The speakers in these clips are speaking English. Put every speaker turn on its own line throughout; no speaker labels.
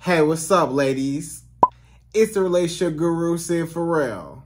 Hey, what's up, ladies? It's the relationship guru, Sydd Ferrell.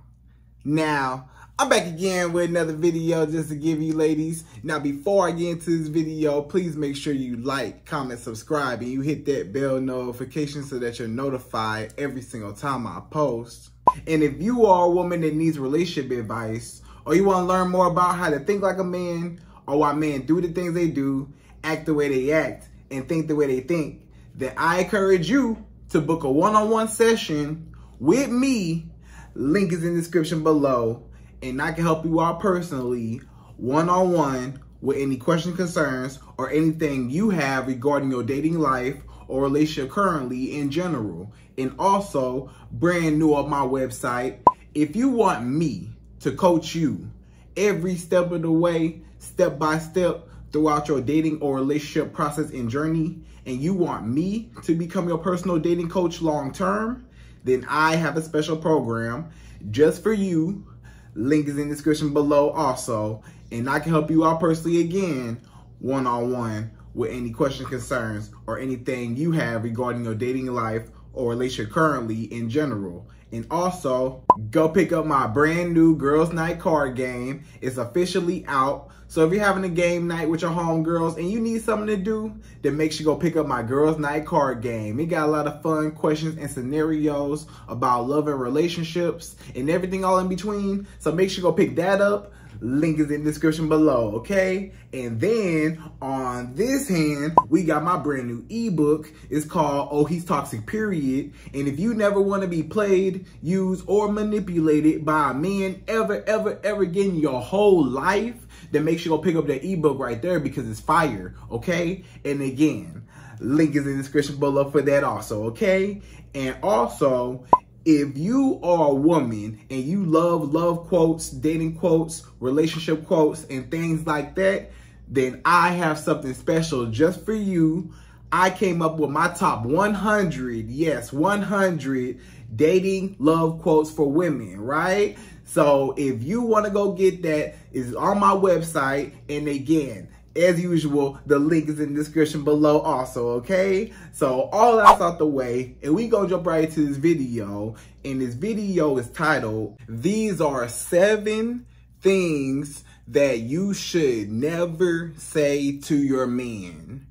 Now, I'm back again with another video just to give you ladies. Now, before I get into this video, please make sure you like, comment, subscribe, and you hit that bell notification so that you're notified every single time I post. And if you are a woman that needs relationship advice, or you want to learn more about how to think like a man, or why men do the things they do, act the way they act, and think the way they think, then I encourage you to book a one-on-one session with me. Link is in the description below, and I can help you out personally, one-on-one, with any questions, concerns, or anything you have regarding your dating life or relationship currently in general. And also, brand new on my website, if you want me to coach you every step of the way, step by step, throughout your dating or relationship process and journey, and you want me to become your personal dating coach long term, then I have a special program just for you. Link is in the description below also, and I can help you out personally again, one-on-one, with any questions, concerns, or anything you have regarding your dating life or relationship currently in general. And also, go pick up my brand new Girls Night card game. It's officially out. So if you're having a game night with your homegirls and you need something to do, then make sure you go pick up my Girls Night card game. It got a lot of fun questions and scenarios about love and relationships and everything all in between. So make sure you go pick that up. Link is in the description below, okay? And then on this hand, we got my brand new ebook. It's called Oh, He's Toxic, Period. And if you never want to be played, used, or manipulated by a man ever again in your whole life, then make sure you go pick up that ebook right there because it's fire, okay? And again, link is in the description below for that also, okay? And also, if you are a woman and you love quotes, dating quotes, relationship quotes, and things like that, then I have something special just for you. I came up with my top 100, yes, 100 dating love quotes for women, right? So if you want to go get that, it's on my website. And again, as usual, the link is in the description below also, okay? So all that's out the way, and we gonna jump right into this video. And this video is titled, These Are 7 Things That You Should Never Say to Your Man.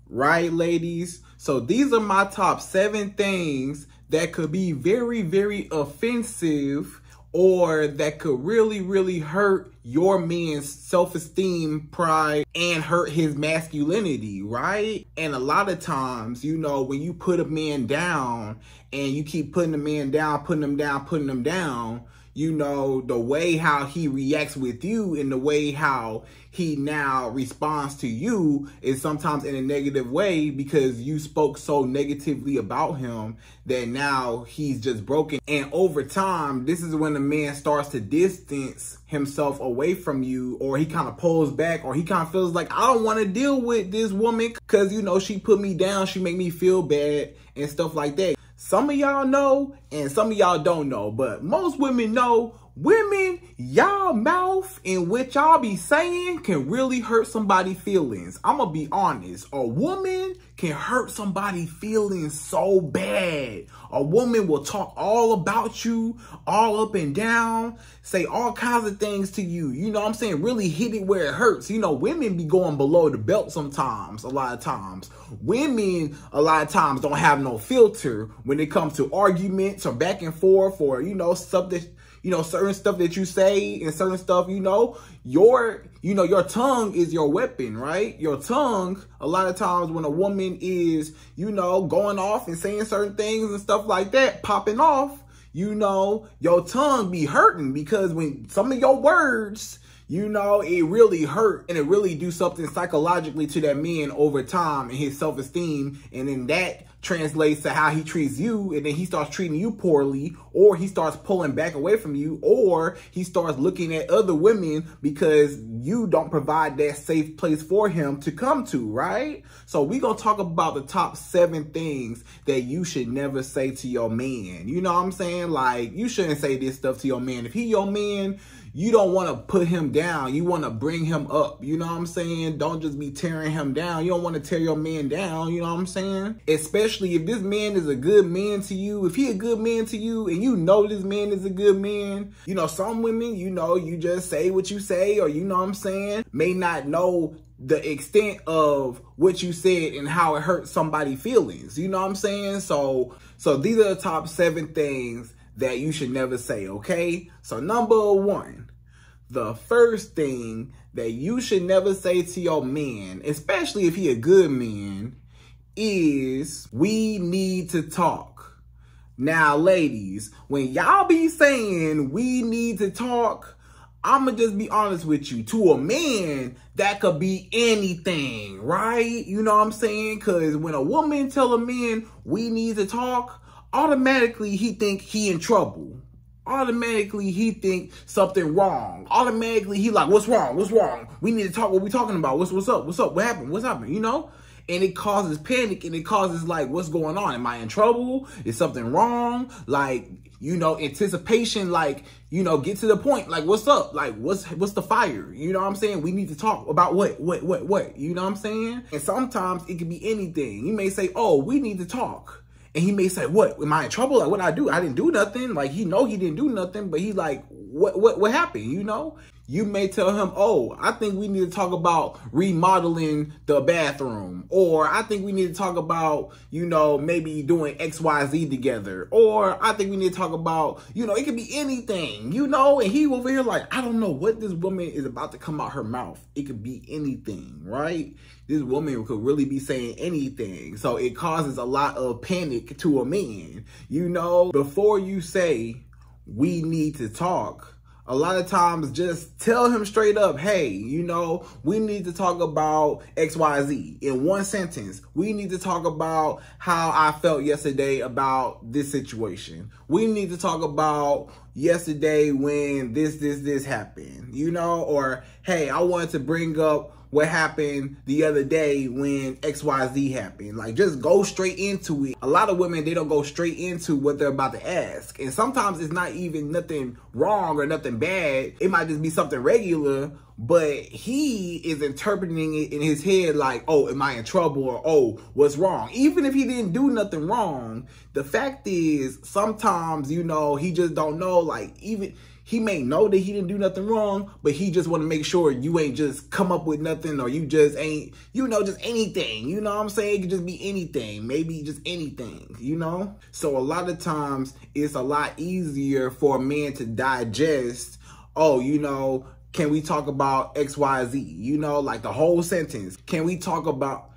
Right, ladies? So these are my top 7 things that could be very offensive, or that could really hurt your man's self-esteem, pride, and hurt his masculinity, right? And a lot of times, you know, when you put a man down and you keep putting the man down, putting him down, you know, the way how he reacts with you and the way how he now responds to you is sometimes in a negative way because you spoke so negatively about him that now he's just broken. And over time, this is when the man starts to distance himself away from you, or he kind of pulls back, or he kind of feels like, I don't want to deal with this woman because, you know, she put me down, she made me feel bad and stuff like that. Some of y'all know and some of y'all don't know, but most women know. Women, y'all mouth and what y'all be saying can really hurt somebody's feelings. I'm gonna be honest. A woman can hurt somebody's feelings so bad. A woman will talk all about you, all up and down, say all kinds of things to you. You know what I'm saying? Really hit it where it hurts. You know, women be going below the belt sometimes, a lot of times. Women, a lot of times, don't have no filter when it comes to arguments or back and forth, or, you know, stuff that, you know, certain stuff that you say and certain stuff, you know, your tongue is your weapon, right? Your tongue, a lot of times when a woman is, you know, going off and saying certain things and stuff like that, popping off, you know, your tongue be hurting because when some of your words, you know, it really hurt and it really do something psychologically to that man over time and his self-esteem. And then that translates to how he treats you, and then he starts treating you poorly, or he starts pulling back away from you, or he starts looking at other women because you don't provide that safe place for him to come to, right? So we gonna talk about the top 7 things that you should never say to your man. You know what I'm saying? Like, you shouldn't say this stuff to your man. If he your man, you don't want to put him down. You want to bring him up. You know what I'm saying? Don't just be tearing him down. You don't want to tear your man down. You know what I'm saying? Especially especially if this man is a good man to you, if he a good man to you and you know this man is a good man. You know, some women, you know, you just say what you say, or you know what I'm saying, may not know the extent of what you said and how it hurt somebody's feelings. You know what I'm saying? So these are the top 7 things that you should never say, okay? So number 1, the first thing that you should never say to your man, especially if he a good man, is we need to talk. Now, ladies, when y'all be saying we need to talk, I'ma just be honest with you. To a man, that could be anything, right? You know what I'm saying? Because when a woman tell a man we need to talk, automatically he think he in trouble. Automatically he think something wrong. Automatically he like, what's wrong? What's wrong? We need to talk. What we talking about? What's up? What's up? What happened? What's happening? You know? And it causes panic, and it causes like, what's going on? Am I in trouble? Is something wrong? Like, you know, anticipation, like, you know, get to the point. Like, what's up? Like, what's the fire? You know what I'm saying? We need to talk about what? You know what I'm saying? And sometimes it could be anything. You may say, oh, we need to talk. And he may say, what? Am I in trouble? Like, what I do? I didn't do nothing. Like, he know he didn't do nothing, but he like, what happened? You know? You may tell him, oh, I think we need to talk about remodeling the bathroom. Or I think we need to talk about, you know, maybe doing XYZ together. Or I think we need to talk about, you know, it could be anything, you know. And he over here like, I don't know what this woman is about to come out her mouth. It could be anything, right? This woman could really be saying anything. So it causes a lot of panic to a man. You know, before you say we need to talk, a lot of times just tell him straight up, hey, you know, we need to talk about XYZ in one sentence. We need to talk about how I felt yesterday about this situation. We need to talk about yesterday when this happened, you know, or, hey, I wanted to bring up what happened the other day when XYZ happened. Like, just go straight into it. A lot of women, they don't go straight into what they're about to ask. And sometimes it's not even nothing wrong or nothing bad. It might just be something regular, but he is interpreting it in his head like, oh, am I in trouble? Or, oh, what's wrong? Even if he didn't do nothing wrong, the fact is sometimes, you know, he just don't know. Like, even he may know that he didn't do nothing wrong, but he just want to make sure you ain't just come up with nothing, or you just ain't, you know, just anything. You know what I'm saying? It could just be anything, maybe just anything, you know? So a lot of times it's a lot easier for a man to digest, oh, you know, can we talk about XYZ? You know, like the whole sentence. Can we talk about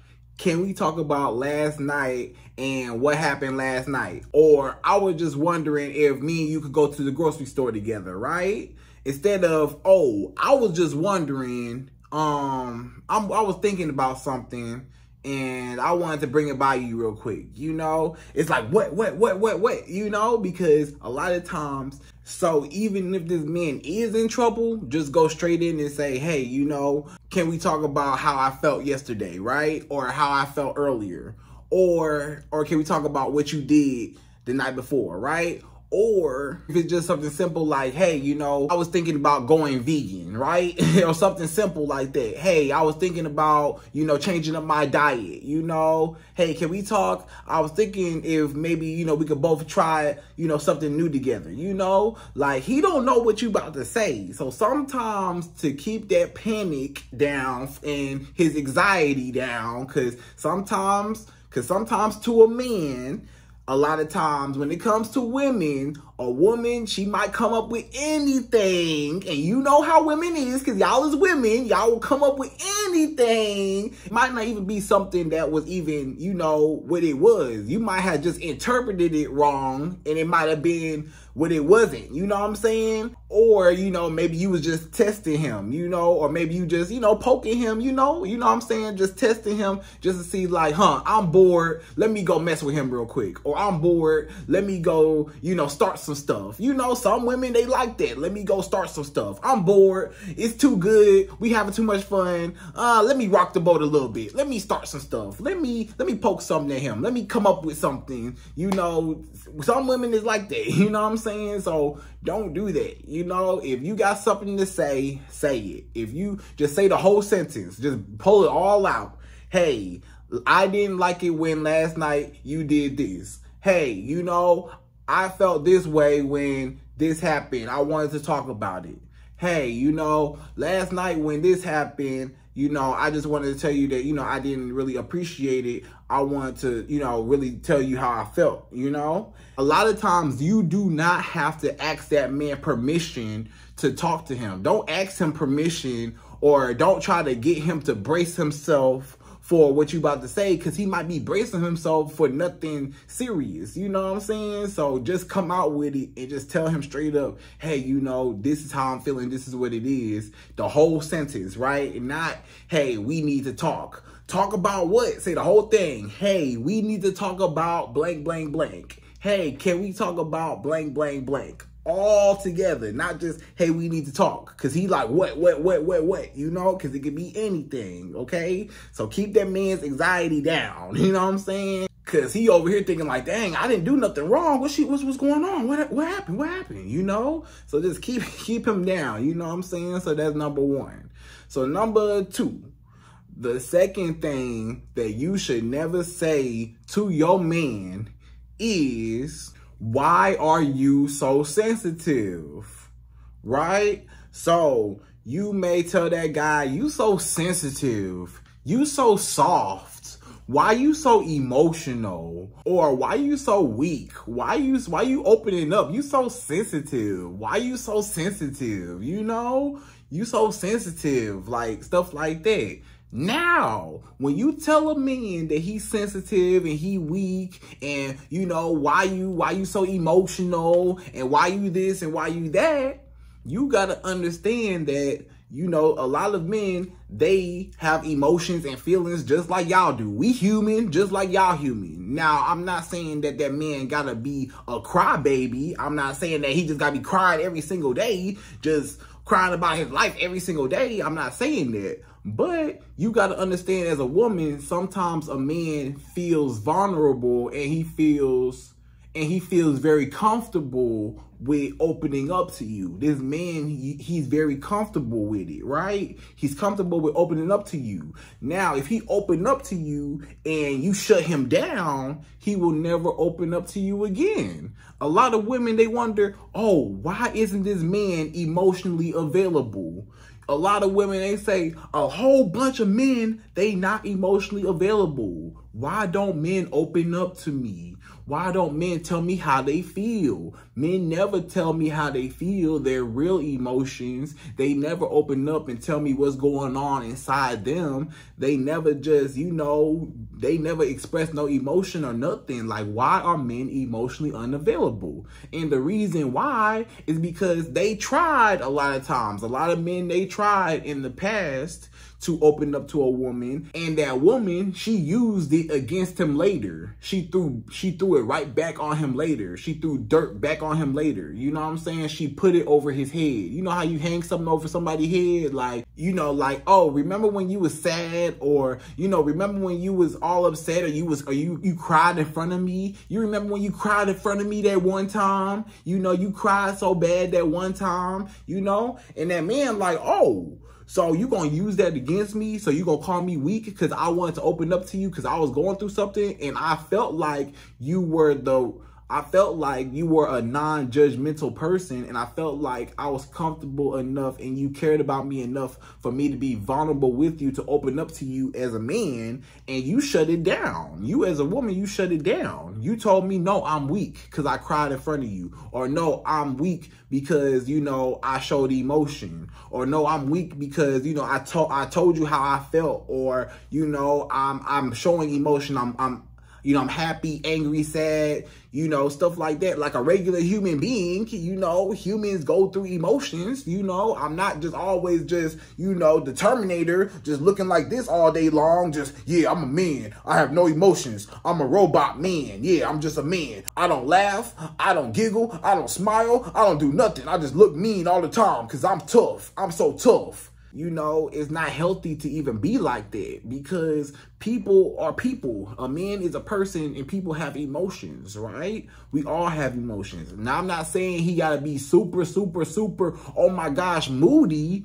last night and what happened last night? Or I was just wondering if me and you could go to the grocery store together, right? Instead of, oh, I was just wondering, I was thinking about something and I wanted to bring it by you real quick. You know, it's like, what, you know, because a lot of times, so even if this man is in trouble, just go straight in and say, hey, you know, can we talk about how I felt yesterday, right? Or how I felt earlier? Or can we talk about what you did the night before, right? Or if it's just something simple like, hey, you know, I was thinking about going vegan, right? Or something simple like that. Hey, I was thinking about, you know, changing up my diet, you know? Hey, can we talk? I was thinking if maybe, you know, we could both try, you know, something new together, you know? Like, he don't know what you about to say. So sometimes to keep that panic down and his anxiety down, because sometimes to a man, a lot of times when it comes to women, a woman, she might come up with anything. And you know how women is, because y'all is women. Y'all will come up with anything. It might not even be something that was even, you know, what it was. You might have just interpreted it wrong, and it might have been what it wasn't. You know what I'm saying? Or, you know, maybe you was just testing him, you know, or maybe you just, you know, poking him, you know what I'm saying? Just testing him just to see like, I'm bored. Let me go mess with him real quick. Or I'm bored. Let me go, you know, start some stuff. You know, some women, they like that. Let me go start some stuff. I'm bored. It's too good. We having too much fun. Let me rock the boat a little bit. Let me start some stuff. Let me poke something at him. Let me come up with something. You know, some women is like that. You know what I'm saying? So don't do that. You know, if you got something to say, say it. If you just say the whole sentence, just pull it all out. Hey, I didn't like it when last night you did this. Hey, you know, I felt this way when this happened. I wanted to talk about it. Hey, you know, last night when this happened, you know, I just wanted to tell you that, you know, I didn't really appreciate it. I wanted to, you know, really tell you how I felt, you know. A lot of times you do not have to ask that man permission to talk to him. Don't ask him permission, or don't try to get him to brace himself for what you about to say, because he might be bracing himself for nothing serious. You know what I'm saying? So just come out with it and just tell him straight up, hey, you know, this is how I'm feeling. This is what it is. The whole sentence, right? And not, hey, we need to talk. Talk about what? Say the whole thing. Hey, we need to talk about blank, blank, blank. Hey, can we talk about blank, blank, blank? All together, not just, hey, we need to talk. Because he like, what, you know, because it could be anything, okay? So keep that man's anxiety down, you know what I'm saying? Because he over here thinking like, dang, I didn't do nothing wrong. What's going on? What happened, you know? So just keep him down, you know what I'm saying? So that's number one. So number two, the second thing that you should never say to your man is, why are you so sensitive? Right? So you may tell that guy, you so sensitive, you so soft, why you so emotional, or why you so weak, why you opening up, you so sensitive, why you so sensitive, you know, you so sensitive, like stuff like that. Now, when you tell a man that he's sensitive and he weak, and you know, why you so emotional, and why you this and why you that, you gotta understand that, you know, a lot of men, they have emotions and feelings just like y'all do. We human, just like y'all human. Now, I'm not saying that that man gotta be a crybaby. I'm not saying that he just gotta be crying every single day, just crying about his life every single day. I'm not saying that. But you got to understand, as a woman, sometimes a man feels vulnerable, and he feels very comfortable with opening up to you. This man, he's very comfortable with it, right? He's comfortable with opening up to you. Now, if he open up to you and you shut him down, he will never open up to you again. A lot of women, they wonder, oh, why isn't this man emotionally available? A lot of women, they say, a whole bunch of men, they not emotionally available. Why don't men open up to me? Why don't men tell me how they feel? Men never tell me how they feel, their real emotions. They never open up and tell me what's going on inside them. They never just, you know, they never express no emotion or nothing. Like, why are men emotionally unavailable? And the reason why is because they tried a lot of times. A lot of men, they tried in the past to open up to a woman, and that woman, she used it against him later. She threw it right back on him later. She threw dirt back on him later. You know what I'm saying? She put it over his head. You know how you hang something over somebody's head? Like, you know, like, oh, remember when you was sad, or, you know, remember when you was all upset, or you cried in front of me? You remember when you cried in front of me that one time? You know, you cried so bad that one time, you know? And that man like, oh, so you gonna use that against me? So you gonna call me weak because I wanted to open up to you because I was going through something, and I felt like you were a non-judgmental person, and I felt like I was comfortable enough and you cared about me enough for me to be vulnerable with you, to open up to you as a man, and you shut it down. You as a woman, you shut it down. You told me, no, I'm weak because I cried in front of you, or no, I'm weak because, you know, I showed emotion, or no, I'm weak because, you know, I told you how I felt, or, you know, I'm showing emotion. You know, I'm happy, angry, sad, you know, stuff like that. Like a regular human being, you know, humans go through emotions, you know. I'm not just always just, you know, the Terminator, just looking like this all day long. Just, yeah, I'm a man. I have no emotions. I'm a robot man. Yeah, I'm just a man. I don't laugh. I don't giggle. I don't smile. I don't do nothing. I just look mean all the time because I'm tough. I'm so tough. You know, it's not healthy to even be like that, because people are people. A man is a person, and people have emotions, right? We all have emotions. Now, I'm not saying he got to be super, super, super, oh my gosh, moody,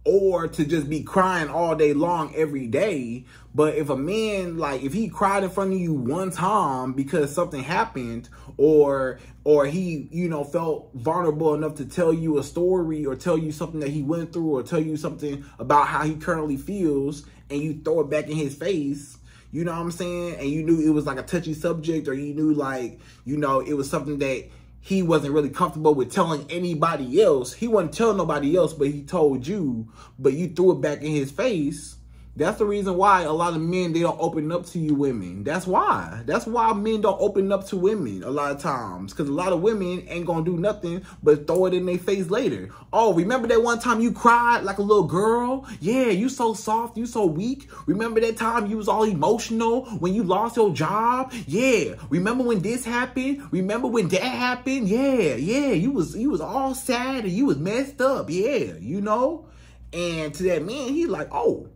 or to just be crying all day long every day. But if a man, like, if he cried in front of you one time because something happened, or he, you know, felt vulnerable enough to tell you a story or tell you something that he went through or tell you something about how he currently feels, and you throw it back in his face, you know what I'm saying? And you knew it was like a touchy subject, or you knew, like, you know, it was something that he wasn't really comfortable with telling anybody else. He wasn't telling nobody else, but he told you, but you threw it back in his face. That's the reason why a lot of men, they don't open up to you women. That's why. That's why men don't open up to women a lot of times. Because a lot of women ain't going to do nothing but throw it in their face later. Oh, remember that one time you cried like a little girl? Yeah, you so soft, you so weak. Remember that time you was all emotional when you lost your job? Yeah. Remember when this happened? Remember when that happened? Yeah, you was all sad and you was messed up. Yeah, you know? And to that man, he like, oh,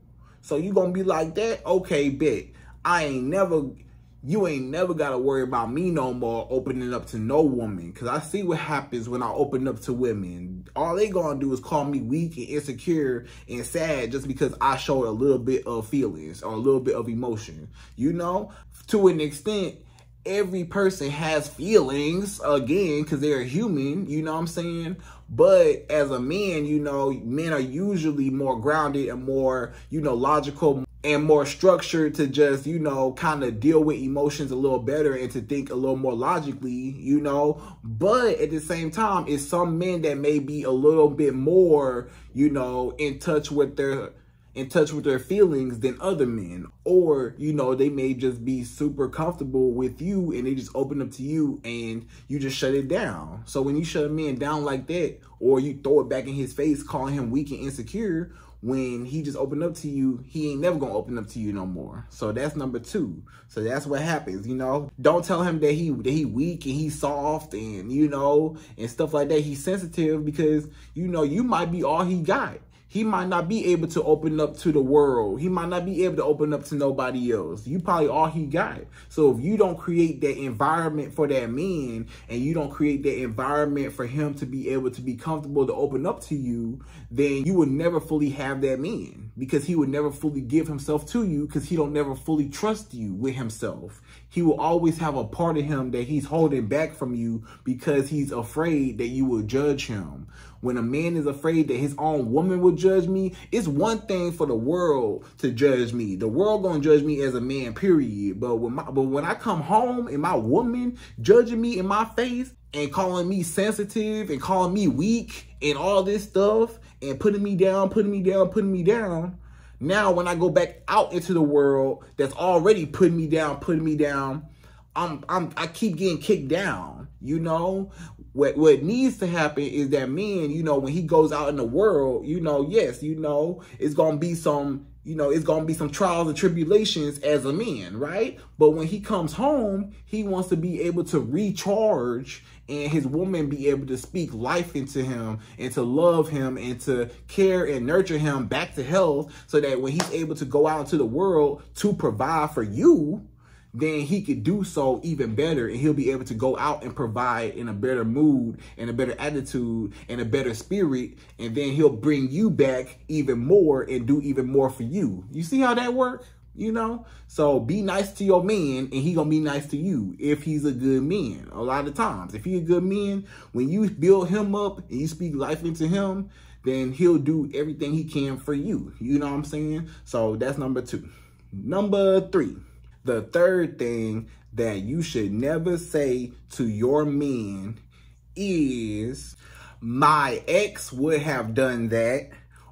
so you gonna be like that? Okay, bet. You ain't never gotta worry about me no more opening up to no woman. Cause I see what happens when I open up to women. All they gonna do is call me weak and insecure and sad just because I showed a little bit of feelings or a little bit of emotion. You know, to an extent, every person has feelings, again, because they're human, you know what I'm saying? But as a man, you know, men are usually more grounded and more, you know, logical and more structured to just, you know, kind of deal with emotions a little better and to think a little more logically, you know. But at the same time, it's some men that may be a little bit more, you know, in touch with their feelings than other men. Or, you know, they may just be super comfortable with you and they just open up to you and you just shut it down. So when you shut a man down like that, or you throw it back in his face calling him weak and insecure, when he just opened up to you, he ain't never gonna open up to you no more. So that's number 2. So that's what happens, you know. Don't tell him that he weak and he's soft and, you know, and stuff like that. He's sensitive because, you know, you might be all he got. He might not be able to open up to the world. He might not be able to open up to nobody else. You probably all he got. So if you don't create that environment for that man, and you don't create that environment for him to be able to be comfortable to open up to you, then you will never fully have that man, because he would never fully give himself to you, because he don't never fully trust you with himself. He will always have a part of him that he's holding back from you because he's afraid that you will judge him. When a man is afraid that his own woman will judge me, it's one thing for the world to judge me. The world gonna judge me as a man, period. But when I come home and my woman judging me in my face and calling me sensitive and calling me weak and all this stuff and putting me down, now when I go back out into the world that's already putting me down, I keep getting kicked down, you know. What needs to happen is that man, you know, when he goes out in the world, you know, yes, you know, it's going to be some, you know, it's going to be some trials and tribulations as a man, right? But when he comes home, he wants to be able to recharge and his woman be able to speak life into him and to love him and to care and nurture him back to health, so that when he's able to go out into the world to provide for you, then he could do so even better, and he'll be able to go out and provide in a better mood and a better attitude and a better spirit, and then he'll bring you back even more and do even more for you. You see how that works? You know? So be nice to your man, and he gonna be nice to you if he's a good man. A lot of times, if he's a good man, when you build him up and you speak life into him, then he'll do everything he can for you. You know what I'm saying? So that's number 2. Number 3. The third thing that you should never say to your men is, my ex would have done that,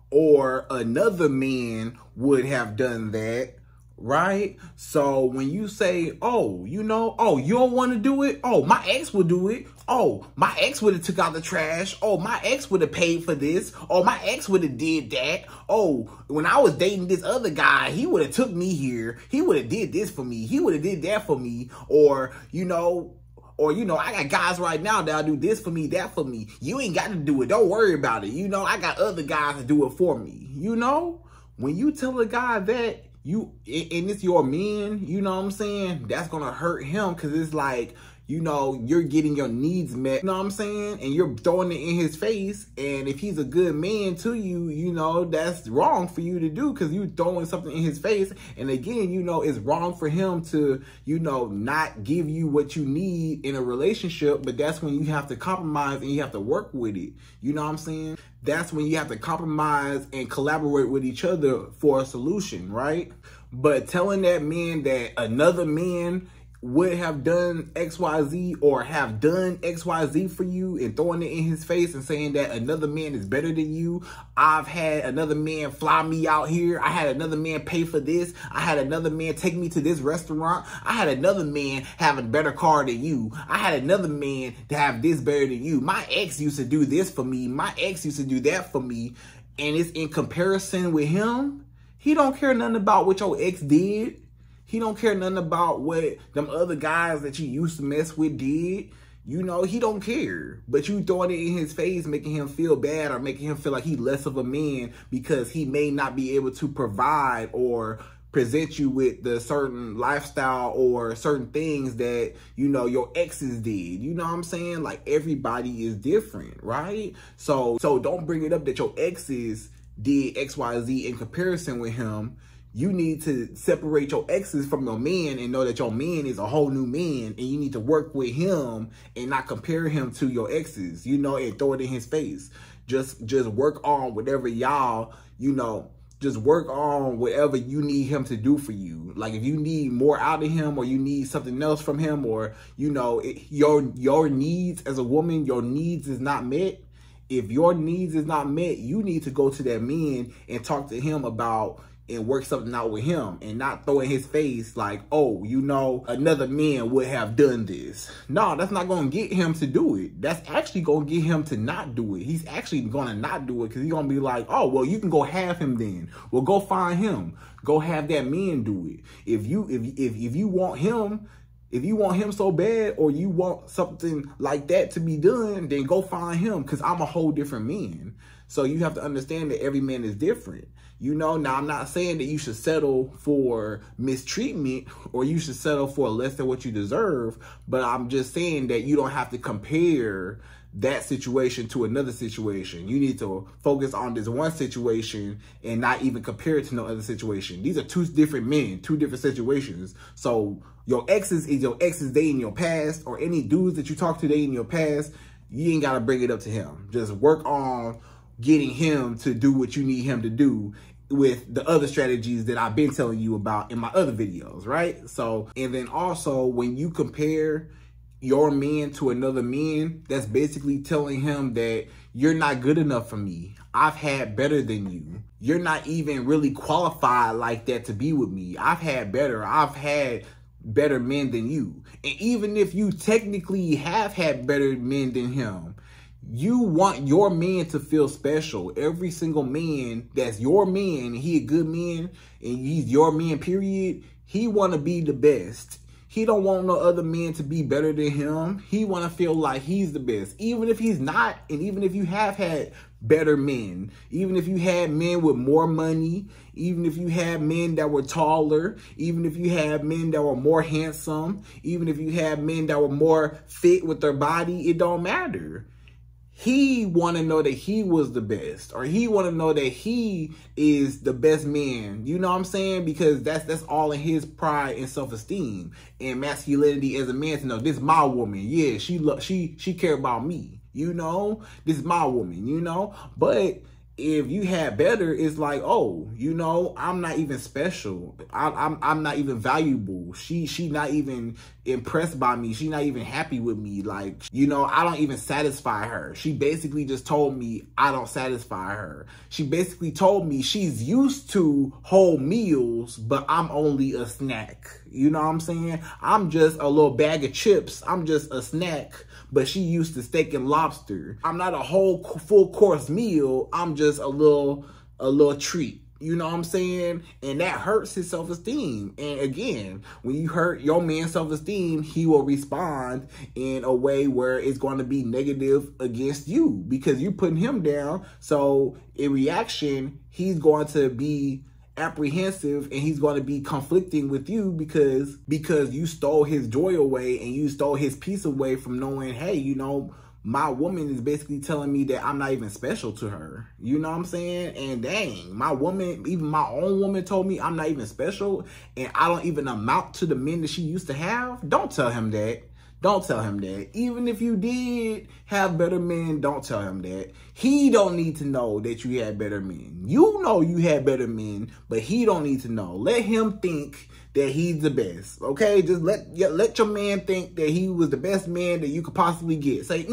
or another man would have done that, right? So when you say, oh, you know, oh, you don't want to do it? Oh, my ex would do it. Oh, my ex would have took out the trash. Oh, my ex would have paid for this. Oh, my ex would have did that. Oh, when I was dating this other guy, he would have took me here. He would have did this for me. He would have did that for me. Or, you know, I got guys right now that'll do this for me, that for me. You ain't got to do it. Don't worry about it. You know, I got other guys to do it for me. You know, when you tell a guy that, and it's your man, you know what I'm saying, that's gonna hurt him, because it's like, you know, you're getting your needs met, you know what I'm saying? And you're throwing it in his face. And if he's a good man to you, you know, that's wrong for you to do because you're throwing something in his face. And again, you know, it's wrong for him to, you know, not give you what you need in a relationship. But that's when you have to compromise and you have to work with it. You know what I'm saying? That's when you have to compromise and collaborate with each other for a solution, right? But telling that man that another man would have done XYZ or have done XYZ for you and throwing it in his face and saying that another man is better than you. I've had another man fly me out here. I had another man pay for this. I had another man take me to this restaurant. I had another man have a better car than you. I had another man to have this better than you. My ex used to do this for me. My ex used to do that for me. And it's in comparison with him. He don't care nothing about what your ex did. He don't care nothing about what them other guys that you used to mess with did. You know, he don't care. But you throwing it in his face, making him feel bad or making him feel like he's less of a man because he may not be able to provide or present you with the certain lifestyle or certain things that, you know, your exes did. You know what I'm saying? Like, everybody is different, right? So don't bring it up that your exes did XYZ in comparison with him. You need to separate your exes from your man and know that your man is a whole new man, and you need to work with him and not compare him to your exes, you know, and throw it in his face. Just work on whatever y'all, you know, just work on whatever you need him to do for you. Like, if you need more out of him or you need something else from him, or, you know, your needs as a woman, your needs is not met. If your needs is not met, you need to go to that man and talk to him about and work something out with him and not throw in his face like, oh, you know, another man would have done this. No, that's not going to get him to do it. That's actually going to get him to not do it. He's actually going to not do it because he's going to be like, oh, well, you can go have him then. Well, go find him. Go have that man do it. If you want him so bad, or you want something like that to be done, then go find him, because I'm a whole different man. So you have to understand that every man is different. You know, now I'm not saying that you should settle for mistreatment or you should settle for less than what you deserve, but I'm just saying that you don't have to compare that situation to another situation. You need to focus on this one situation and not even compare it to no other situation. These are two different men, two different situations. So your exes is your exes, they in your past, or any dudes that you talk to, they in your past. You ain't got to bring it up to him. Just work on getting him to do what you need him to do with the other strategies that I've been telling you about in my other videos, right? So, and then also when you compare your man to another man, that's basically telling him that you're not good enough for me. I've had better than you. You're not even really qualified like that to be with me. I've had better men than you. And even if you technically have had better men than him, you want your man to feel special. Every single man that's your man, and he a good man, and he's your man, period, he want to be the best. He don't want no other man to be better than him. He want to feel like he's the best. Even if he's not, and even if you have had better men, even if you had men with more money, even if you had men that were taller, even if you had men that were more handsome, even if you had men that were more fit with their body, it don't matter. He want to know that he was the best, or he want to know that he is the best man. You know what I'm saying? Because that's all in his pride and self-esteem and masculinity as a man, to know this is my woman. Yeah, she care about me. You know, this is my woman, you know. But if you had better, it's like, oh, you know, I'm not even special. I'm not even valuable. She not even impressed by me. She not even happy with me. Like, you know, I don't even satisfy her. She basically just told me I don't satisfy her. She basically told me she's used to whole meals, but I'm only a snack. You know what I'm saying? I'm just a little bag of chips. I'm just a snack. But she used to steak and lobster. I'm not a whole full course meal. I'm just a little treat. You know what I'm saying? And that hurts his self-esteem. And again, when you hurt your man's self-esteem, he will respond in a way where it's going to be negative against you because you're putting him down. So in reaction, he's going to be apprehensive and he's going to be conflicting with you because you stole his joy away and you stole his peace away from knowing, hey, you know, my woman is basically telling me that I'm not even special to her. You know what I'm saying? And dang, my woman, even my own woman told me I'm not even special and I don't even amount to the men that she used to have. Don't tell him that. Don't tell him that. Even if you did have better men, don't tell him that. He don't need to know that you had better men. You know you had better men, but he don't need to know. Let him think that he's the best, okay? Just let your man think that he was the best man that you could possibly get. Say,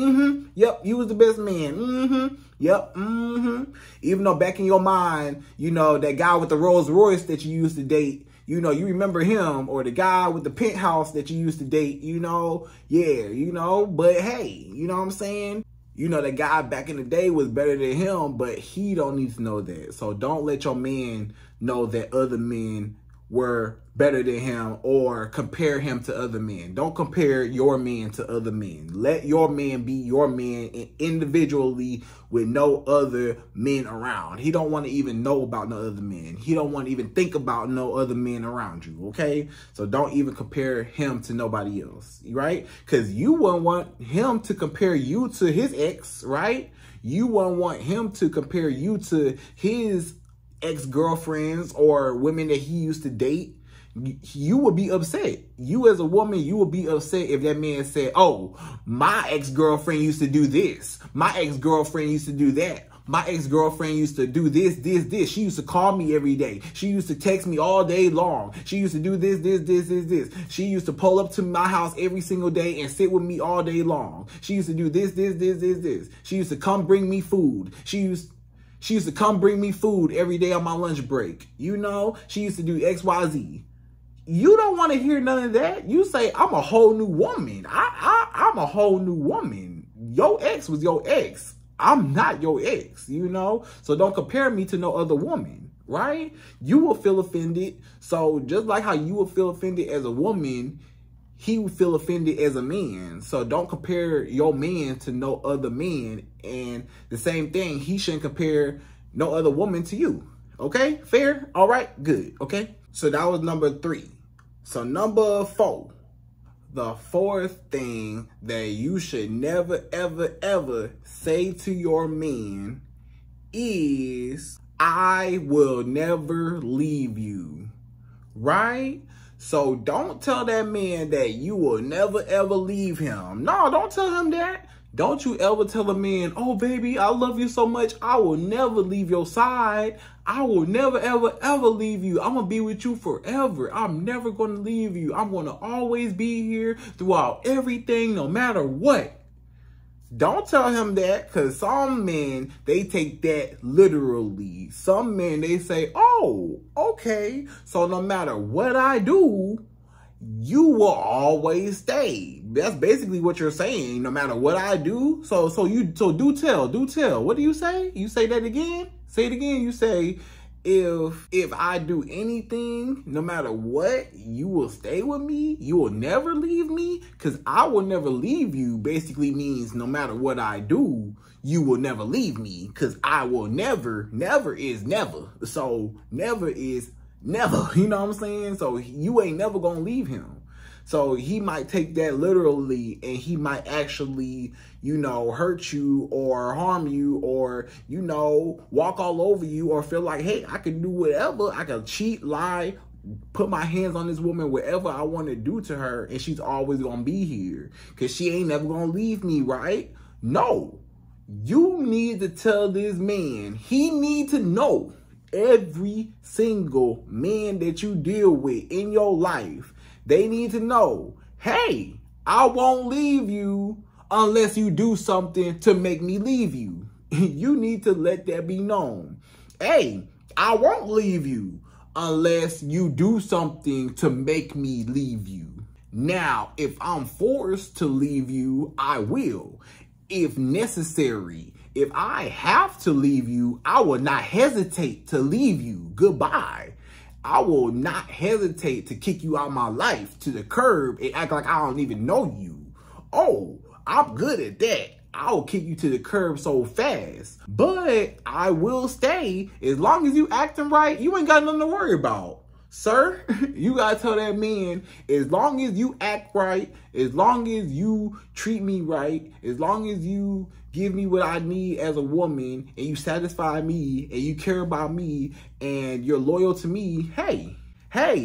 yep, you was the best man, yep, Even though back in your mind, you know, that guy with the Rolls Royce that you used to date, you know, you remember him, or the guy with the penthouse that you used to date, you know, yeah, you know, but hey, you know what I'm saying? You know, the guy back in the day was better than him, but he don't need to know that. So don't let your man know that other men were better than him or compare him to other men. Don't compare your man to other men. Let your man be your man individually with no other men around. He don't want to even know about no other men. He don't want to even think about no other men around you, okay? So don't even compare him to nobody else, right? Because you wouldn't want him to compare you to his ex, right? You wouldn't want him to compare you to his ex-girlfriends or women that he used to date. You would be upset. You as a woman, you would be upset if that man said, oh, my ex-girlfriend used to do this. My ex-girlfriend used to do that. My ex-girlfriend used to do this. She used to call me every day. She used to text me all day long. She used to do this. She used to pull up to my house every single day and sit with me all day long. She used to do this. She used to come bring me food. She used to come bring me food every day on my lunch break. You know, she used to do XYZ. You don't want to hear none of that. You say, I'm a whole new woman. I'm a whole new woman. Your ex was your ex. I'm not your ex, you know? So don't compare me to no other woman, right? You will feel offended. So just like how you will feel offended as a woman, he would feel offended as a man. So don't compare your man to no other man. And the same thing, he shouldn't compare no other woman to you. Okay? Fair? All right? Good. Okay? So that was number 3. So number 4. The fourth thing that you should never, ever, ever say to your man is, I will never leave you. Right? So don't tell that man that you will never, ever leave him. No, don't tell him that. Don't you ever tell a man, oh, baby, I love you so much. I will never leave your side. I will never, ever, ever leave you. I'm going to be with you forever. I'm never going to leave you. I'm going to always be here throughout everything, no matter what. Don't tell him that, because some men, they take that literally. Some men, they say, oh, okay, so no matter what I do, you will always stay. That's basically what you're saying. No matter what I do. So do tell. What do you say? You say that again? Say it again. You say, if I do anything, no matter what, you will stay with me. You will never leave me, because I will never leave you basically means no matter what I do, you will never leave me, because I will never. Never is never. So never is never. You know what I'm saying? So you ain't never gonna leave him. So he might take that literally, and he might actually, you know, hurt you or harm you or, you know, walk all over you or feel like, hey, I can do whatever. I can cheat, lie, put my hands on this woman, whatever I want to do to her, and she's always going to be here because she ain't never going to leave me, right? No. You need to tell this man, he need to know, every single man that you deal with in your life, they need to know, hey, I won't leave you unless you do something to make me leave you. You need to let that be known. Hey, I won't leave you unless you do something to make me leave you. Now, if I'm forced to leave you, I will. If necessary, if I have to leave you, I will not hesitate to leave you. Goodbye. I will not hesitate to kick you out of my life to the curb and act like I don't even know you. Oh, I'm good at that. I'll kick you to the curb so fast. But I will stay as long as you acting right. You ain't got nothing to worry about. Sir, you gotta tell that man, as long as you act right, as long as you treat me right, as long as you give me what I need as a woman, and you satisfy me, and you care about me, and you're loyal to me, hey,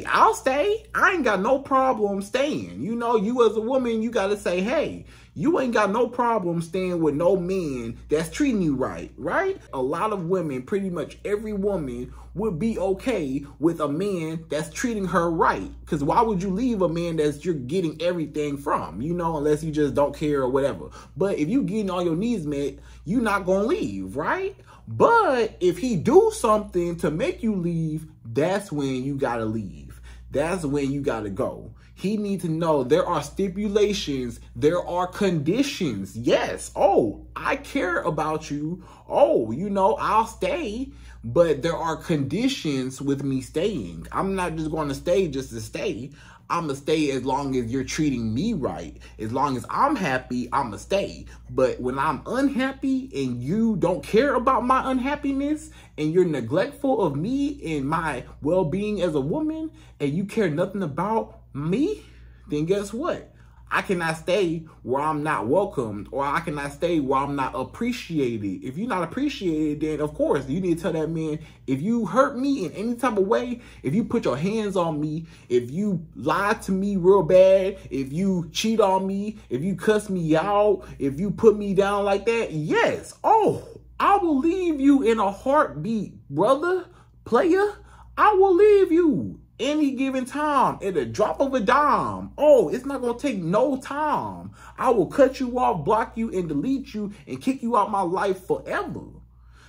I'll stay. I ain't got no problem staying. You know, you as a woman, you gotta say, hey, you ain't got no problem staying with no man that's treating you right, right? A lot of women, pretty much every woman, would be okay with a man that's treating her right. Because why would you leave a man that you're getting everything from, you know, unless you just don't care or whatever. But if you getting all your needs met, you're not gonna leave, right? But if he do something to make you leave, that's when you gotta leave. That's when you gotta go. He needs to know there are stipulations, there are conditions. Yes, oh, I care about you. Oh, you know, I'll stay, but there are conditions with me staying. I'm not just going to stay just to stay. I'm going to stay as long as you're treating me right. As long as I'm happy, I'm going to stay. But when I'm unhappy and you don't care about my unhappiness and you're neglectful of me and my well-being as a woman and you care nothing about me, then guess what? I cannot stay where I'm not welcomed, or I cannot stay where I'm not appreciated. If you're not appreciated, then of course you need to tell that man, if you hurt me in any type of way, if you put your hands on me, if you lie to me real bad, if you cheat on me, if you cuss me out, if you put me down like that, yes, oh, I will leave you in a heartbeat, brother, player. I will leave you any given time at a drop of a dime. Oh, it's not going to take no time. I will cut you off, block you, and delete you and kick you out my life forever.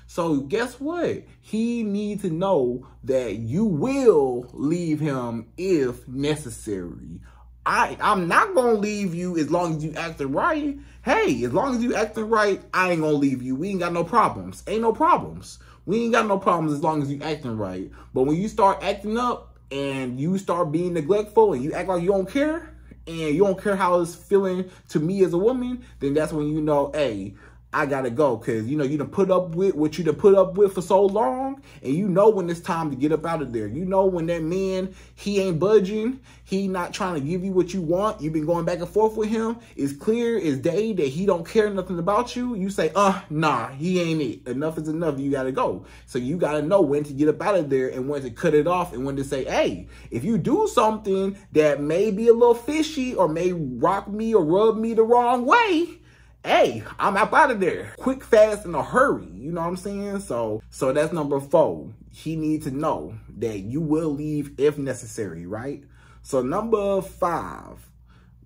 So guess what? He needs to know that you will leave him if necessary. I'm not going to leave you as long as you acting right. Hey, as long as you acting right, I ain't going to leave you. We ain't got no problems. Ain't no problems. We ain't got no problems as long as you acting right. But when you start acting up, and you start being neglectful and you act like you don't care and you don't care how it's feeling to me as a woman, then that's when you know, hey, I gotta go. Because, you know, you done put up with what you done put up with for so long, and you know when it's time to get up out of there. You know when that man, he ain't budging, he not trying to give you what you want, you've been going back and forth with him, it's clear as day that he don't care nothing about you, you say, nah, he ain't it. Enough is enough, you gotta go. So you gotta know when to get up out of there and when to cut it off and when to say, hey, if you do something that may be a little fishy or may rock me or rub me the wrong way, hey, I'm up out of there. Quick, fast, in a hurry. You know what I'm saying? So that's number 4. He needs to know that you will leave if necessary, right? So number 5,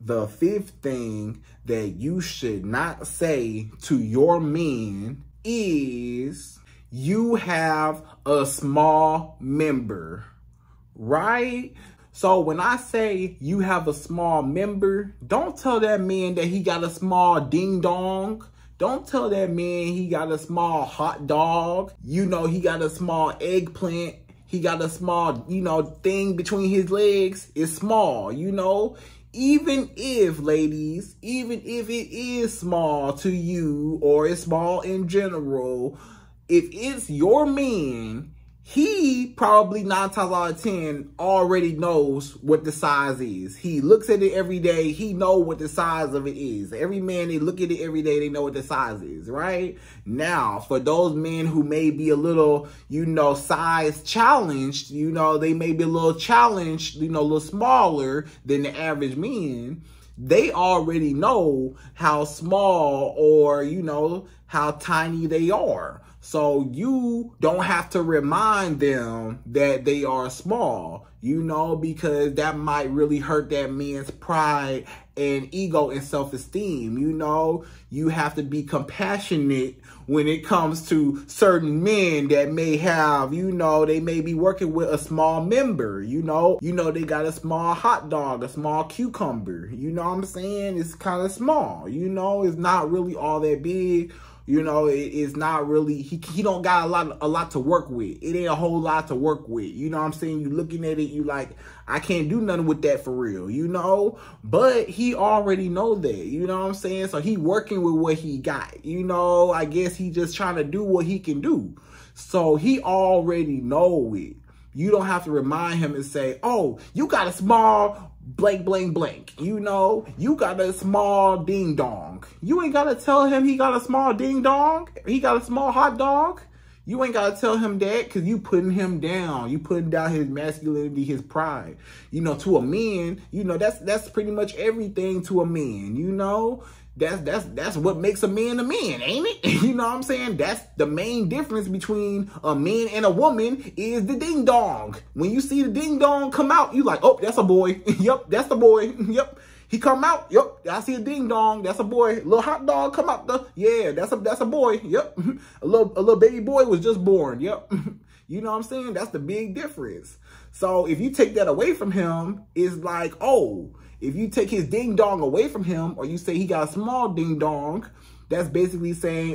the 5th thing that you should not say to your men is you have a small member, right? So when I say you have a small member, don't tell that man that he got a small ding dong. Don't tell that man he got a small hot dog. You know, he got a small eggplant. He got a small, you know, thing between his legs. It's small, you know. Even if, ladies, even if it is small to you or it's small in general, if it's your man, he probably 9 times out of 10 already knows what the size is. He looks at it every day. He know what the size of it is. Every man, they look at it every day. They know what the size is, right? Now, for those men who may be a little, you know, size challenged, you know, they may be a little challenged, you know, a little smaller than the average man. They already know how small or, you know, how tiny they are. So you don't have to remind them that they are small, you know, because that might really hurt that man's pride and ego and self-esteem. You know, you have to be compassionate when it comes to certain men that may have, you know, they may be working with a small member, you know, they got a small hot dog, a small cucumber, you know what I'm saying? It's kind of small, you know, it's not really all that big. You know, it's not really, he don't got a lot to work with. It ain't a whole lot to work with. You know what I'm saying? You looking at it, you like, I can't do nothing with that for real, you know? But he already know that, you know what I'm saying? So he working with what he got, you know? I guess he just trying to do what he can do. So he already know it. You don't have to remind him and say, oh, you got a small blank, blank, blank. You know, you got a small ding dong. You ain't got to tell him he got a small ding dong. He got a small hot dog. You ain't got to tell him that because you putting him down. You putting down his masculinity, his pride. You know, to a man, you know, that's pretty much everything to a man, you know. That's what makes a man, ain't it? You know what I'm saying? That's the main difference between a man and a woman is the ding dong. When you see the ding dong come out, you like, oh, that's a boy. Yep, that's the boy. Yep. He come out. Yep. I see a ding dong. That's a boy. Little hot dog come out. Yeah, that's a boy. Yep. A little baby boy was just born. Yep. You know what I'm saying? That's the big difference. So if you take that away from him, it's like, oh, if you take his ding dong away from him, or you say he got a small ding dong, that's basically saying,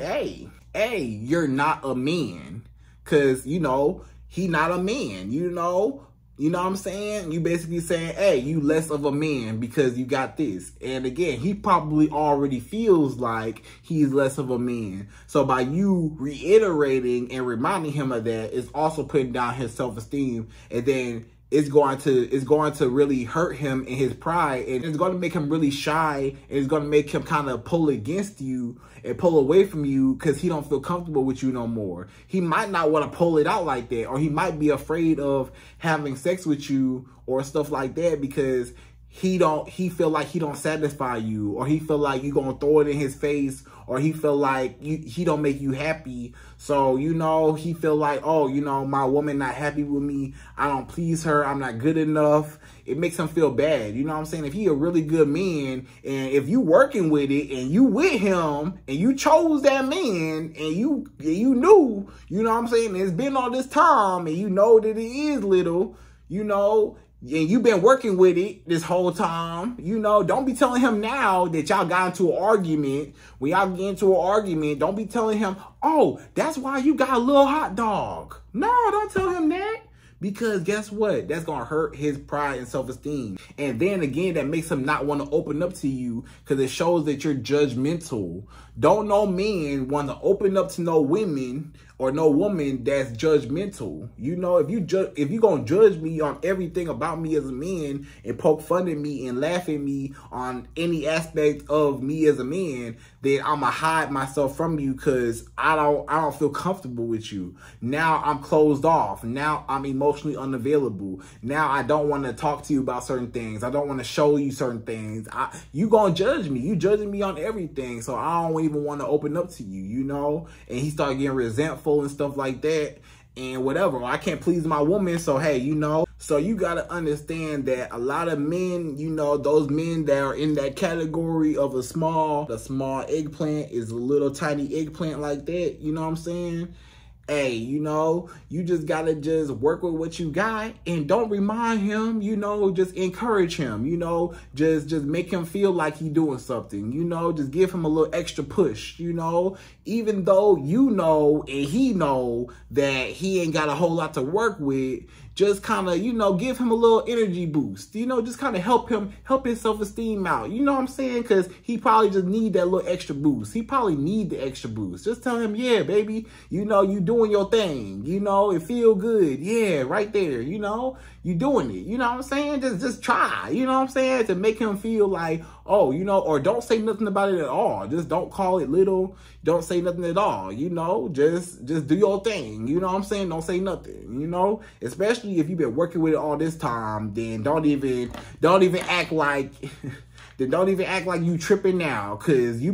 hey, you're not a man. Cause, you know, he not a man, you know what I'm saying? You basically saying, hey, you less of a man because you got this. And again, he probably already feels like he's less of a man. So by you reiterating and reminding him of that, it's also putting down his self-esteem. And then it's going to really hurt him in his pride, and it's going to make him really shy, and it's going to make him kind of pull against you and pull away from you because he don't feel comfortable with you no more. He might not want to pull it out like that, or he might be afraid of having sex with you or stuff like that because he feel like he don't satisfy you, or he feel like you gonna throw it in his face, or he feel like he don't make you happy. So, you know, he feel like, oh, you know, my woman not happy with me. I don't please her. I'm not good enough. It makes him feel bad. You know what I'm saying? If he a really good man, and if you working with it, and you with him, and you chose that man, and you knew, you know what I'm saying? It's been all this time, and you know that it is little, you know, and you've been working with it this whole time, you know, don't be telling him now that y'all got into an argument. When y'all get into an argument, don't be telling him, oh, that's why you got a little hot dog. No, don't tell him that. Because guess what? That's going to hurt his pride and self-esteem. And then again, that makes him not want to open up to you because it shows that you're judgmental. Don't no man want to open up to no women or no woman that's judgmental. You know, if you going to judge me on everything about me as a man and poke fun at me and laugh at me on any aspect of me as a man, then I'm going to hide myself from you because I don't feel comfortable with you. Now I'm closed off. Now I'm emotionally unavailable. Now I don't want to talk to you about certain things. I don't want to show you certain things. You going to judge me. You judging me on everything. So I don't even want to open up to you, you know? And he started getting resentful and stuff like that. And whatever, I can't please my woman, so hey, you know. So you got to understand that a lot of men, you know, those men that are in that category of the small eggplant is a little tiny eggplant like that, you know what I'm saying? Hey, you know, you just got to just work with what you got and don't remind him, you know, just encourage him, you know, just make him feel like he's doing something, you know, just give him a little extra push, you know, even though you know and he know that he ain't got a whole lot to work with. Just kind of, you know, give him a little energy boost, you know, just kind of help his self-esteem out. You know what I'm saying? Because he probably just need that little extra boost. He probably need the extra boost. Just tell him, yeah, baby, you know, you doing your thing. You know, it feel good. Yeah, right there. You know, you doing it. You know what I'm saying? Just try, you know what I'm saying? To make him feel like, oh, you know, or don't say nothing about it at all. Just don't call it little. Don't say nothing at all. You know, just do your thing. You know what I'm saying? Don't say nothing, you know, especially if you've been working with it all this time, then don't even act like you tripping now, cause you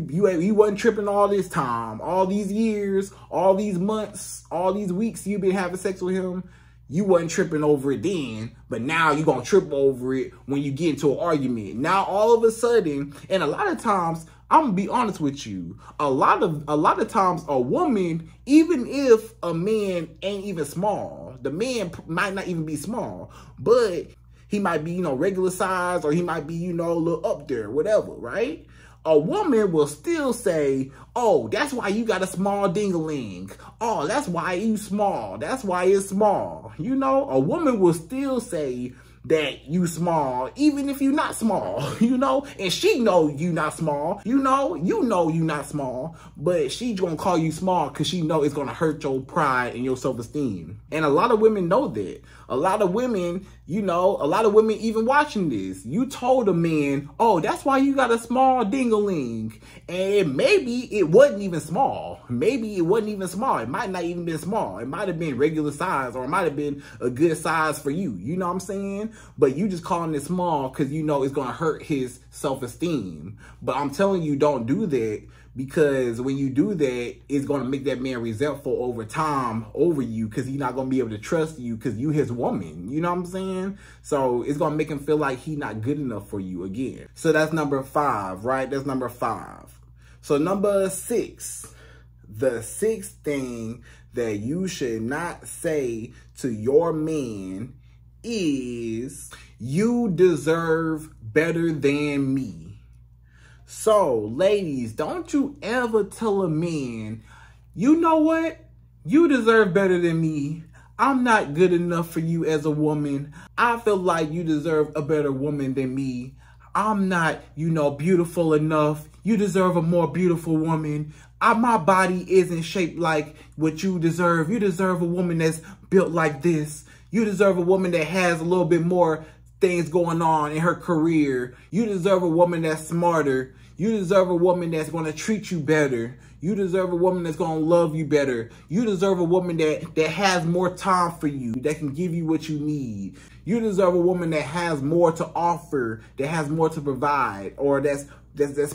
wasn't tripping all this time, all these years, all these months, all these weeks you've been having sex with him. You wasn't tripping over it then, but now you're gonna trip over it when you get into an argument. Now all of a sudden, and a lot of times, I'm gonna be honest with you. A lot of times a woman, even if a man ain't even small, the man might not even be small, but he might be, you know, regular size, or he might be, you know, a little up there, whatever, right? a woman will still say, oh, that's why you got a small ding-a-ling. Oh, that's why you small. That's why it's small. You know, a woman will still say that you small, even if you're not small, you know, and she know you not small, you know you not small, but she gonna call you small because she know it's gonna hurt your pride and your self-esteem. And a lot of women know that. A lot of women, you know, a lot of women even watching this, you told a man, oh, that's why you got a small ding-a-ling. And maybe it wasn't even small. Maybe it wasn't even small. It might not even been small. It might have been regular size, or it might have been a good size for you. You know what I'm saying? But you just calling it small because you know it's going to hurt his self-esteem. But I'm telling you, don't do that, because when you do that, it's going to make that man resentful over time over you, because he's not going to be able to trust you because you his woman. You know what I'm saying? So it's going to make him feel like he's not good enough for you again. So that's number 5, right? That's number 5. So number 6, the 6th thing that you should not say to your man is, you deserve better than me. So, ladies, don't you ever tell a man, you know what? You deserve better than me. I'm not good enough for you as a woman. I feel like you deserve a better woman than me. I'm not, you know, beautiful enough. You deserve a more beautiful woman. My body isn't shaped like what you deserve. You deserve a woman that's built like this. You deserve a woman that has a little bit more things going on in her career. You deserve a woman that's smarter. You deserve a woman that's going to treat you better. You deserve a woman that's going to love you better. You deserve a woman that has more time for you, that can give you what you need. You deserve a woman that has more to offer, that has more to provide, or that's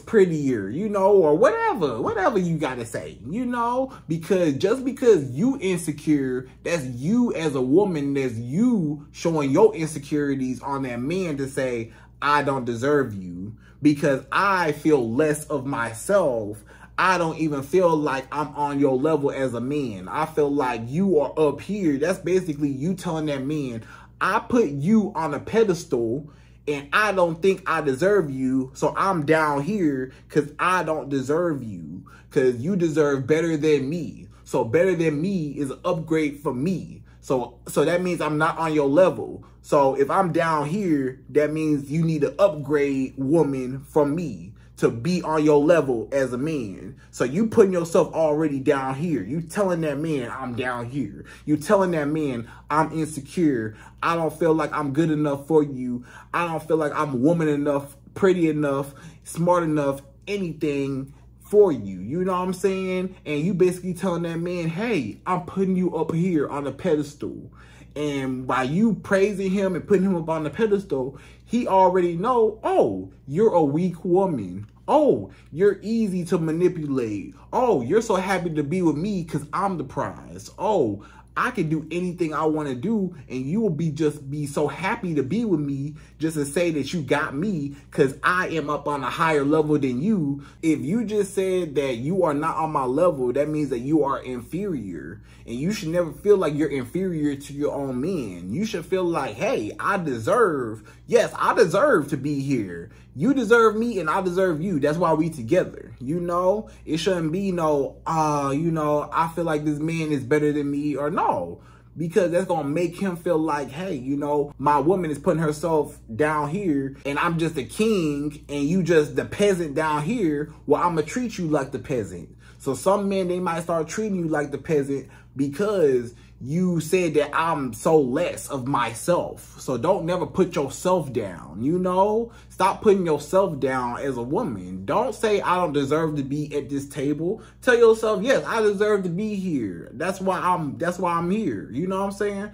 prettier, you know, or whatever you got to say, you know, because just because you insecure, that's you as a woman, that's you showing your insecurities on that man to say, I don't deserve you because I feel less of myself. I don't even feel like I'm on your level as a man. I feel like you are up here. That's basically you telling that man, I put you on a pedestal and I don't think I deserve you, so I'm down here because I don't deserve you, because you deserve better than me. So better than me is an upgrade for me. So that means I'm not on your level. So if I'm down here, that means you need an upgrade woman from me to be on your level as a man. So you putting yourself already down here. You telling that man, I'm down here. You telling that man, I'm insecure. I don't feel like I'm good enough for you. I don't feel like I'm woman enough, pretty enough, smart enough, anything for you. You know what I'm saying? And you basically telling that man, hey, I'm putting you up here on a pedestal. And by you praising him and putting him up on the pedestal, he already know, oh, you're a weak woman. Oh, you're easy to manipulate. Oh, you're so happy to be with me because I'm the prize. Oh, I can do anything I want to do, and you will just be so happy to be with me just to say that you got me because I am up on a higher level than you. If you just said that you are not on my level, that means that you are inferior. And you should never feel like you're inferior to your own man. You should feel like, hey, I deserve to be here. You deserve me and I deserve you. That's why we together. You know, it shouldn't be no, you know, I feel like this man is better than me, or no. Because that's going to make him feel like, hey, you know, my woman is putting herself down here and I'm just a king and you just the peasant down here. Well, I'm going to treat you like the peasant. So some men, they might start treating you like the peasant because you said that I'm so less of myself. So don't never put yourself down, you know? Stop putting yourself down as a woman. Don't say I don't deserve to be at this table. Tell yourself, yes, I deserve to be here. That's why I'm here. You know what I'm saying?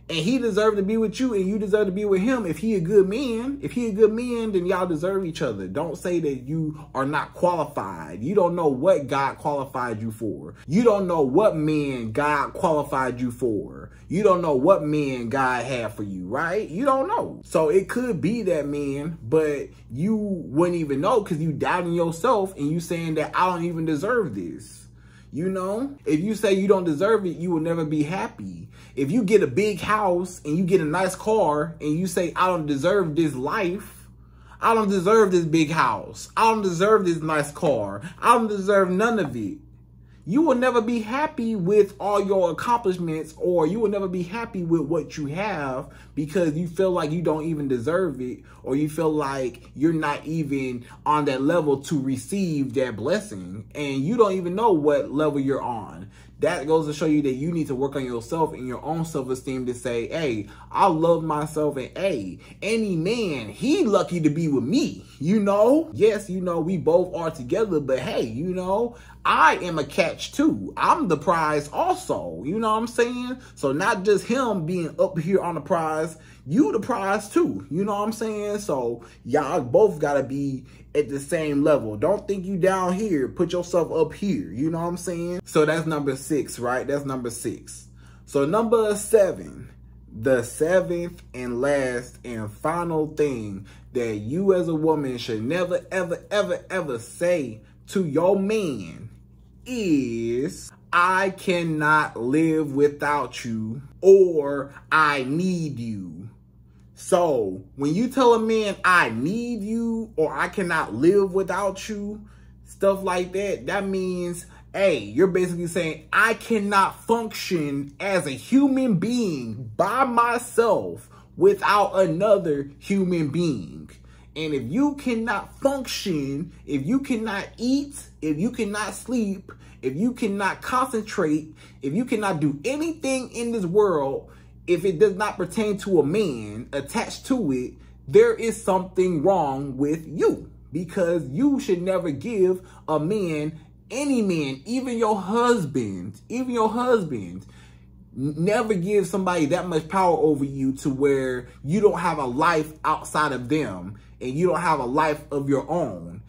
He deserved to be with you and you deserve to be with him if he a good man. If he a good man, then y'all deserve each other. Don't say that you are not qualified. You don't know what God qualified you for. You don't know what man God qualified you for. You don't know what man God had for you, right? You don't know. So it could be that man, but you wouldn't even know because you doubting yourself and you saying that I don't even deserve this. You know, if you say you don't deserve it, you will never be happy. If you get a big house and you get a nice car and you say, I don't deserve this life, I don't deserve this big house. I don't deserve this nice car. I don't deserve none of it. You will never be happy with all your accomplishments, or you will never be happy with what you have because you feel like you don't even deserve it, or you feel like you're not even on that level to receive that blessing, and you don't even know what level you're on. That goes to show you that you need to work on yourself and your own self-esteem to say, hey, I love myself, and hey, any man, he lucky to be with me, you know? Yes, you know, we both are together, but hey, you know, I am a catch too. I'm the prize also, you know what I'm saying? So not just him being up here on the prize, you the prize too, you know what I'm saying? So y'all both gotta be at the same level. Don't think you down here, put yourself up here, you know what I'm saying? So that's number 6, right? That's number 6. So number 7, the seventh and last and final thing that you as a woman should never, ever, ever, ever say to your man is, I cannot live without you, or I need you. So when you tell a man, I need you, or I cannot live without you, stuff like that, that means, hey, you're basically saying, I cannot function as a human being by myself without another human being. And if you cannot function, if you cannot eat, if you cannot sleep, if you cannot concentrate, if you cannot do anything in this world, if it does not pertain to a man attached to it, there is something wrong with you, because you should never give a man, any man, even your husband, never give somebody that much power over you to where you don't have a life outside of them and you don't have a life of your own.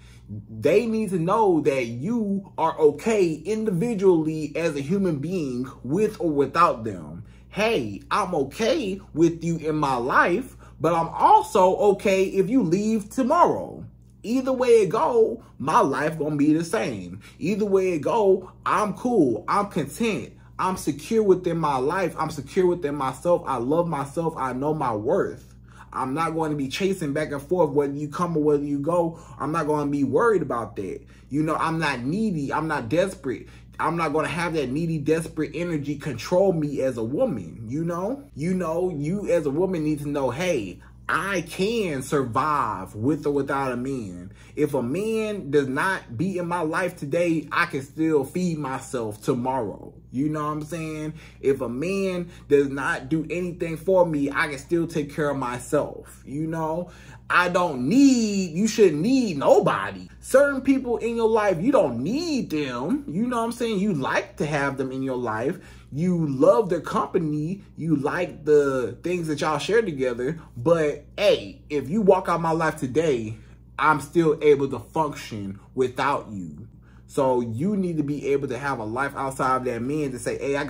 They need to know that you are okay individually as a human being with or without them. Hey, I'm okay with you in my life, but I'm also okay if you leave tomorrow. Either way it go, my life gonna be the same. Either way it go, I'm cool, I'm content, I'm secure within my life, I'm secure within myself, I love myself, I know my worth. I'm not going to be chasing back and forth whether you come or whether you go. I'm not going to be worried about that. You know, I'm not needy, I'm not desperate. I'm not going to have that needy, desperate energy control me as a woman, you know? You as a woman need to know, hey, I can survive with or without a man. If a man does not be in my life today, I can still feed myself tomorrow. You know what I'm saying? If a man does not do anything for me, I can still take care of myself. You know, you shouldn't need nobody. Certain people in your life, you don't need them. You know what I'm saying? You like to have them in your life. You love their company. You like the things that y'all share together. But hey, if you walk out my life today, I'm still able to function without you. So you need to be able to have a life outside of that man to say, hey, I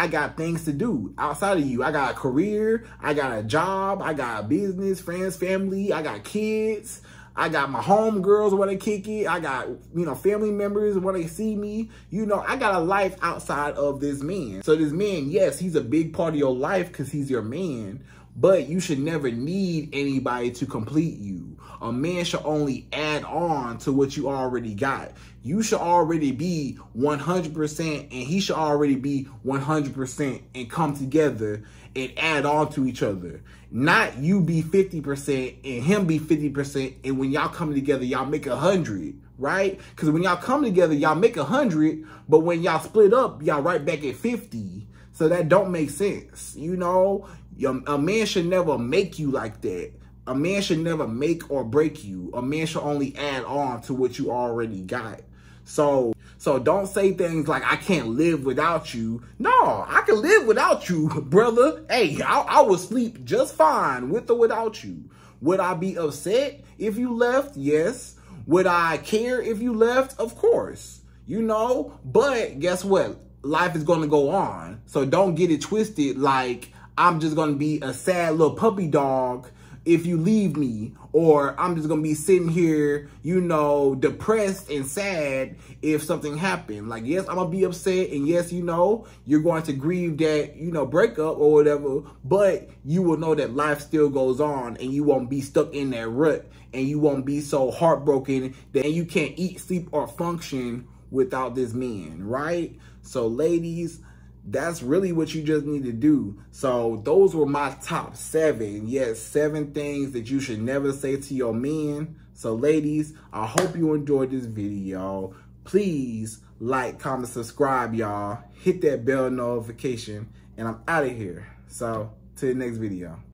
got things to do outside of you. I got a career, I got a job, I got a business, friends, family, I got kids, I got my homegirls when they kick it, I got, you know, family members when they see me. You know, I got a life outside of this man. So this man, yes, he's a big part of your life because he's your man, but you should never need anybody to complete you. A man should only add on to what you already got. You should already be 100% and he should already be 100% and come together and add on to each other. Not you be 50% and him be 50%, and when y'all come together, y'all make 100, right? Because when y'all come together, y'all make 100, but when y'all split up, y'all right back at 50. So that don't make sense. You know, a man should never make you like that. A man should never make or break you. A man should only add on to what you already got. So don't say things like, I can't live without you. No, I can live without you, brother. Hey, I would sleep just fine with or without you. Would I be upset if you left? Yes. Would I care if you left? Of course. You know, but guess what? Life is going to go on. So don't get it twisted like I'm just going to be a sad little puppy dog if you leave me, or I'm just gonna be sitting here, you know, depressed and sad if something happened. Like, yes, I'm gonna be upset, and yes, you know, you're going to grieve that, you know, breakup or whatever, but you will know that life still goes on, and you won't be stuck in that rut, and you won't be so heartbroken that you can't eat, sleep, or function without this man, right? So ladies, that's really what you just need to do. So those were my top 7. Yes, 7 things that you should never say to your men. So ladies, I hope you enjoyed this video. Please like, comment, subscribe, y'all. Hit that bell notification, and I'm out of here. So till the next video.